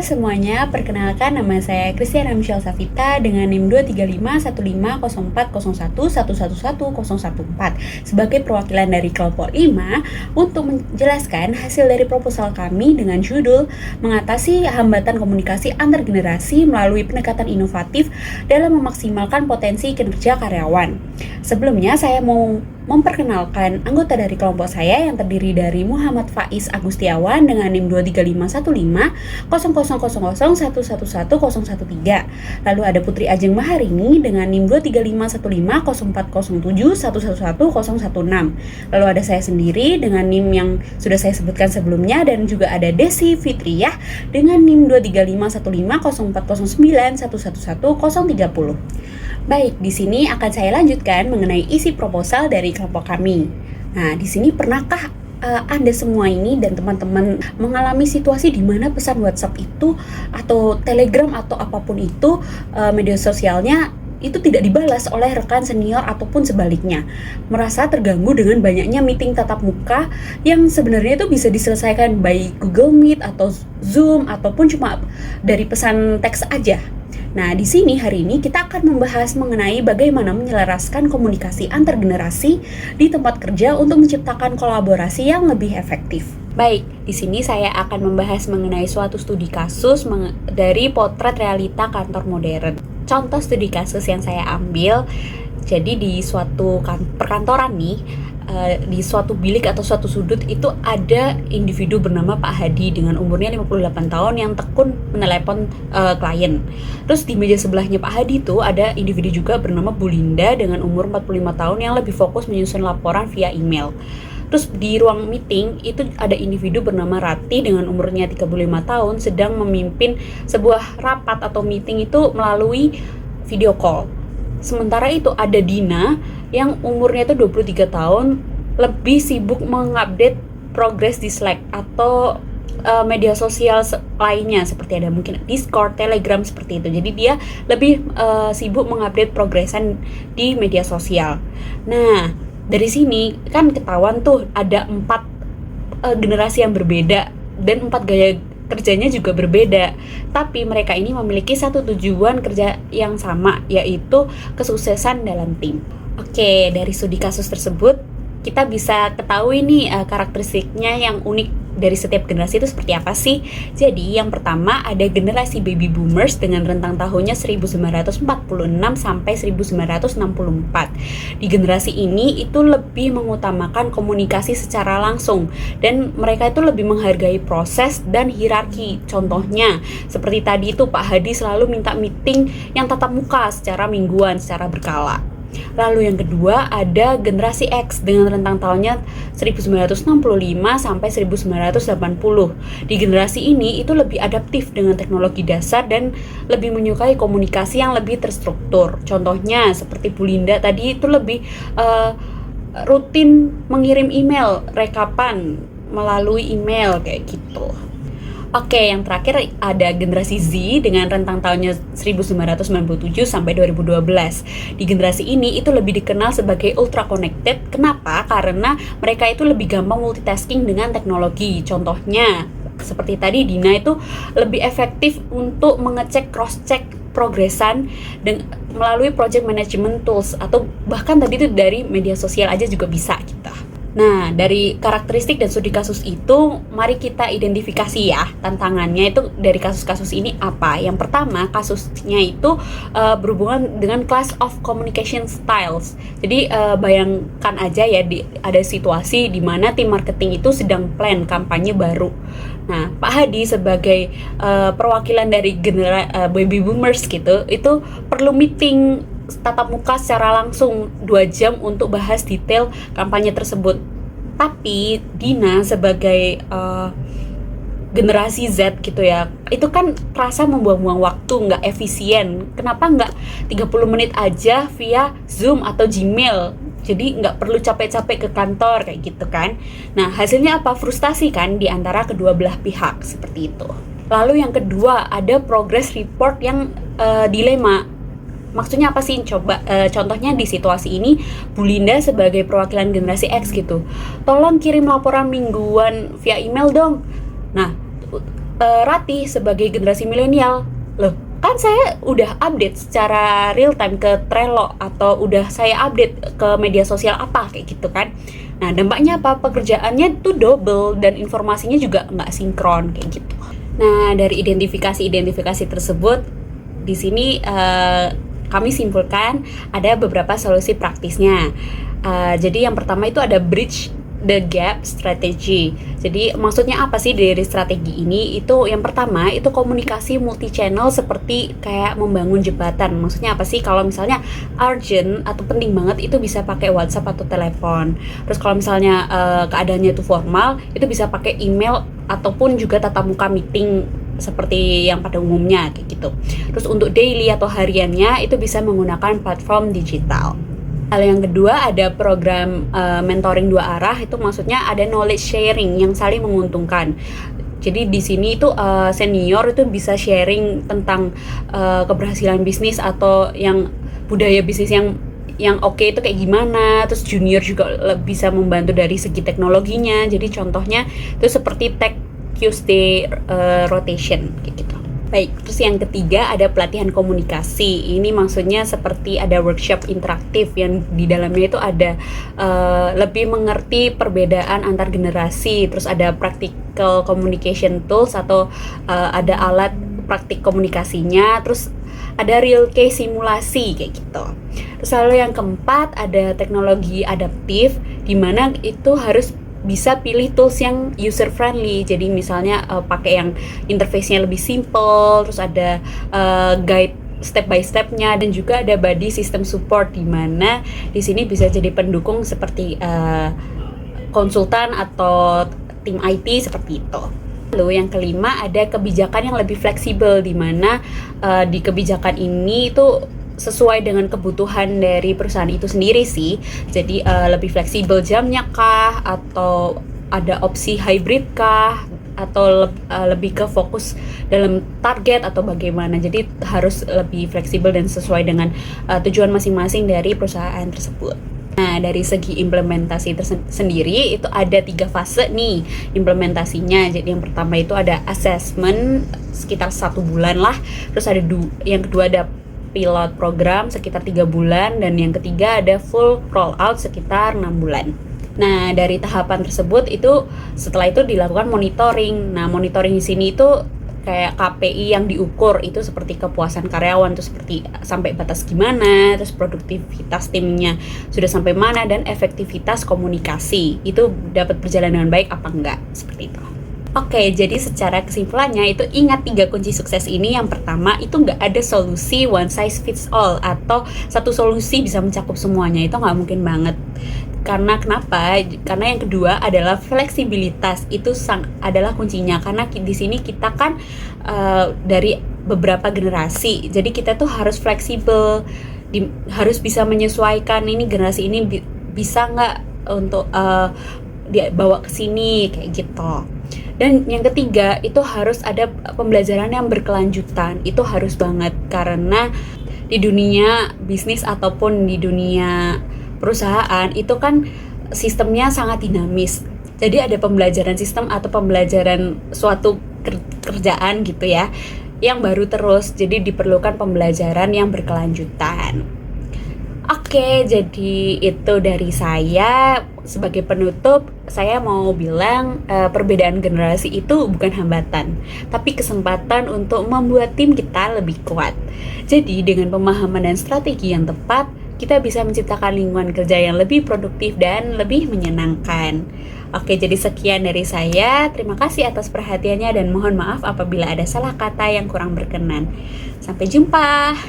semuanya, perkenalkan nama saya Christiana Michelle Savita dengan NIM 235150111111114 sebagai perwakilan dari kelompok 5 untuk menjelaskan hasil dari proposal kami dengan judul mengatasi hambatan komunikasi antar generasi melalui pendekatan inovatif dalam memaksimalkan potensi kinerja karyawan. Sebelumnya saya mau memperkenalkan anggota dari kelompok saya yang terdiri dari Muhammad Faiz Agustiawan dengan NIM 2351500111113. Lalu ada Putri Ajeng Maharini dengan NIM 235150407111016. Lalu ada saya sendiri dengan NIM yang sudah saya sebutkan sebelumnya, dan juga ada Desi Fitriyah dengan NIM 2351509111030. Baik, di sini akan saya lanjutkan mengenai isi proposal dari kelompok kami. Nah, di sini pernahkah Anda semua ini dan teman-teman mengalami situasi di mana pesan WhatsApp itu atau Telegram atau apapun itu media sosialnya itu tidak dibalas oleh rekan senior ataupun sebaliknya, merasa terganggu dengan banyaknya meeting tatap muka yang sebenarnya itu bisa diselesaikan by Google Meet atau Zoom ataupun cuma dari pesan teks aja. Nah, di sini hari ini kita akan membahas mengenai bagaimana menyelaraskan komunikasi antar generasi di tempat kerja untuk menciptakan kolaborasi yang lebih efektif. Baik, di sini saya akan membahas mengenai suatu studi kasus dari potret realita kantor modern. Contoh studi kasus yang saya ambil, jadi di suatu perkantoran nih, di suatu bilik atau suatu sudut itu ada individu bernama Pak Hadi dengan umurnya 58 tahun yang tekun menelepon klien. Terus di meja sebelahnya Pak Hadi itu ada individu juga bernama Bu Linda dengan umur 45 tahun yang lebih fokus menyusun laporan via email. Terus di ruang meeting itu ada individu bernama Rati dengan umurnya 35 tahun sedang memimpin sebuah rapat atau meeting itu melalui video call. Sementara itu ada Dina yang umurnya itu 23 tahun lebih sibuk mengupdate progres di Slack atau media sosial lainnya seperti ada mungkin Discord, Telegram seperti itu. Jadi dia lebih sibuk mengupdate progresan di media sosial. Nah, dari sini kan ketahuan tuh ada 4 generasi yang berbeda dan 4 gaya kerjanya juga berbeda, tapi mereka ini memiliki satu tujuan kerja yang sama, yaitu kesuksesan dalam tim. Oke, dari studi kasus tersebut kita bisa ketahui nih karakteristiknya yang unik dari setiap generasi itu seperti apa sih. Jadi yang pertama ada generasi baby boomers dengan rentang tahunnya 1946 sampai 1964. Di generasi ini itu lebih mengutamakan komunikasi secara langsung dan mereka itu lebih menghargai proses dan hierarki. Contohnya seperti tadi itu Pak Hadi selalu minta meeting yang tatap muka secara mingguan, secara berkala. Lalu yang kedua ada generasi X dengan rentang tahunnya 1965 sampai 1980. Di generasi ini itu lebih adaptif dengan teknologi dasar dan lebih menyukai komunikasi yang lebih terstruktur. Contohnya seperti Bu Linda tadi itu lebih rutin mengirim email, rekapan melalui email kayak gitu. Oke, yang terakhir ada generasi Z dengan rentang tahunnya 1997 sampai 2012. Di generasi ini itu lebih dikenal sebagai ultra connected. Kenapa? Karena mereka itu lebih gampang multitasking dengan teknologi. Contohnya, seperti tadi Dina itu lebih efektif untuk mengecek cross-check progresan melalui project management tools atau bahkan tadi itu dari media sosial aja juga bisa kita. Nah, dari karakteristik dan studi kasus itu, mari kita identifikasi ya tantangannya itu dari kasus-kasus ini apa. Yang pertama, kasusnya itu berhubungan dengan clash of communication styles. Jadi bayangkan aja ya, ada situasi di mana tim marketing itu sedang plan kampanye baru. Nah, Pak Hadi sebagai perwakilan dari baby boomers gitu, itu perlu meeting tatap muka secara langsung 2 jam untuk bahas detail kampanye tersebut. Tapi Dina sebagai generasi Z gitu ya, itu kan terasa membuang-buang waktu, nggak efisien. Kenapa nggak 30 menit aja via Zoom atau Gmail? Jadi nggak perlu capek-capek ke kantor kayak gitu kan. Nah, hasilnya apa? Frustasi kan di antara kedua belah pihak seperti itu. Lalu yang kedua ada progress report yang dilema. Maksudnya apa sih? Coba contohnya di situasi ini Bu Linda sebagai perwakilan generasi X gitu. Tolong kirim laporan mingguan via email dong. Nah, Ratih sebagai generasi milenial, loh kan saya udah update secara real time ke Trello atau udah saya update ke media sosial apa kayak gitu kan. Nah dampaknya apa? Pekerjaannya tuh double dan informasinya juga nggak sinkron kayak gitu. Nah dari identifikasi tersebut di sini kami simpulkan ada beberapa solusi praktisnya. Jadi yang pertama itu ada bridge the gap strategy. Jadi maksudnya apa sih dari strategi ini? Itu yang pertama itu komunikasi multi channel seperti kayak membangun jembatan. Maksudnya apa sih? Kalau misalnya urgent atau penting banget itu bisa pakai WhatsApp atau telepon. Terus kalau misalnya keadaannya itu formal, itu bisa pakai email ataupun juga tatap muka meeting seperti yang pada umumnya kayak gitu. Terus untuk daily atau hariannya itu bisa menggunakan platform digital. Hal yang kedua ada program mentoring dua arah, itu maksudnya ada knowledge sharing yang saling menguntungkan. Jadi di sini itu senior itu bisa sharing tentang keberhasilan bisnis atau yang budaya bisnis yang oke itu kayak gimana. Terus junior juga bisa membantu dari segi teknologinya. Jadi contohnya itu seperti Tech Tuesday rotation kayak gitu. Baik, terus yang ketiga ada pelatihan komunikasi. Ini maksudnya seperti ada workshop interaktif yang di dalamnya itu ada lebih mengerti perbedaan antar generasi. Terus ada practical communication tools atau ada alat praktik komunikasinya. Terus ada real case simulasi kayak gitu. Terus lalu yang keempat ada teknologi adaptif, di mana itu harus bisa pilih tools yang user friendly. Jadi misalnya pakai yang interface-nya lebih simple, terus ada guide step by step-nya, dan juga ada body system support di mana di sini bisa jadi pendukung seperti konsultan atau tim IT seperti itu. Lalu yang kelima ada kebijakan yang lebih fleksibel, di mana di kebijakan ini itu sesuai dengan kebutuhan dari perusahaan itu sendiri sih. Jadi lebih fleksibel jamnya kah, atau ada opsi hybrid kah, atau lebih ke fokus dalam target atau bagaimana. Jadi harus lebih fleksibel dan sesuai dengan tujuan masing-masing dari perusahaan tersebut. Nah, dari segi implementasi sendiri itu ada 3 fase nih implementasinya. Jadi yang pertama itu ada assessment sekitar 1 bulan lah. Terus ada yang kedua ada pilot program sekitar 3 bulan, dan yang ketiga ada full rollout sekitar 6 bulan. Nah, dari tahapan tersebut itu setelah itu dilakukan monitoring. Nah, monitoring di sini itu kayak KPI yang diukur, itu seperti kepuasan karyawan, itu seperti sampai batas gimana, terus produktivitas timnya sudah sampai mana, dan efektivitas komunikasi itu dapat berjalan dengan baik apa enggak, seperti itu. Oke, jadi secara kesimpulannya itu ingat 3 kunci sukses ini. Yang pertama itu nggak ada solusi one size fits all atau satu solusi bisa mencakup semuanya, itu nggak mungkin banget. Karena kenapa? Karena yang kedua adalah fleksibilitas, itu adalah kuncinya. Karena di sini kita kan dari beberapa generasi, jadi kita tuh harus fleksibel, harus bisa menyesuaikan ini generasi ini bisa nggak untuk dibawa ke sini kayak gitu. Dan yang ketiga itu harus ada pembelajaran yang berkelanjutan, itu harus banget, karena di dunia bisnis ataupun di dunia perusahaan itu kan sistemnya sangat dinamis. Jadi ada pembelajaran sistem atau pembelajaran suatu kerjaan gitu ya yang baru terus, jadi diperlukan pembelajaran yang berkelanjutan. Oke, jadi itu dari saya. Sebagai penutup, saya mau bilang perbedaan generasi itu bukan hambatan, tapi kesempatan untuk membuat tim kita lebih kuat. Jadi dengan pemahaman dan strategi yang tepat, kita bisa menciptakan lingkungan kerja yang lebih produktif dan lebih menyenangkan. Oke, jadi sekian dari saya. Terima kasih atas perhatiannya dan mohon maaf apabila ada salah kata yang kurang berkenan. Sampai jumpa.